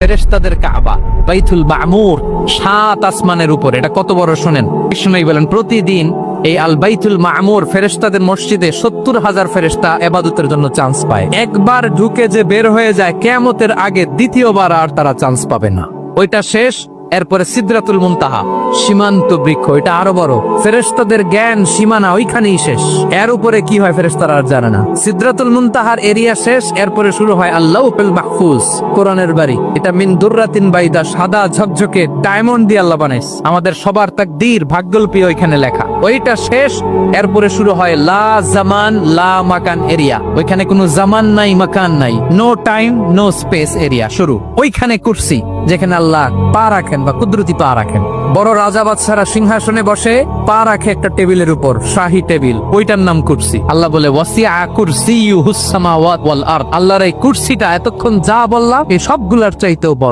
ফেরেশতাদের কাবা বাইতুল মামুর 7 আসমানের উপর। এটা কত বড় শোনেন। কৃষ্ণই বলেন প্রতিদিন এই আল বাইতুল মামুর ফেরেশতাদের মসজিদে 70,000 ফেরেশতা ইবাদতের জন্য চান্স পায়। একবার ঢুকে যে বের হয়ে যায় কিয়ামতের আগে দ্বিতীয়বার আর তারা চান্স পাবে না। ওইটা শেষ। এরপরে সিদরাতুল মুনতাহা সীমান্ত বৃক্ষ, এটা আরো বড়। ফেরেশতাদের জ্ঞান সীমানা ওইখানেই শেষ। এর উপরে কি হয় ফেরেশতারা আর জানে না। সিদরাতুল মুনতাহার এরিয়া শেষ, এরপরে শুরু হয় আল্লাহুল মাহফুজ, কোরআনের বাড়ি। এটা মিন দুররাতিন বাইদা, সাদা ঝকঝকে ডায়মন্ড দিয়ে আল্লাহ বানাইছে। আমাদের সবার তাকদীর ভাগ্যলিপি ওইখানে লেখা। ওইটা শেষ, এরপরে শুরু হয় লা জামান লা মাকান এরিয়া। ওইখানে কোনো জামান নাই, মাকান নাই, no time no space area শুরু। ওইখানে কুরসি, যেখানে আল্লাহ পা রাখেন বা কুদরতি পা রাখেন। বড় রাজা বাদশারা সিংহাসনে বসে পা রাখে একটা টেবিলের উপর, শাহী টেবিল, ওইটার নাম কুরসি। আল্লাহ বলে ওয়াসিআ কুরসিয়ুহুস সামাওয়াত ওয়াল আরদ। আল্লাহর এই কুরসিটা এতক্ষণ যা বললাম এই সবগুলার চাইতেও বড়।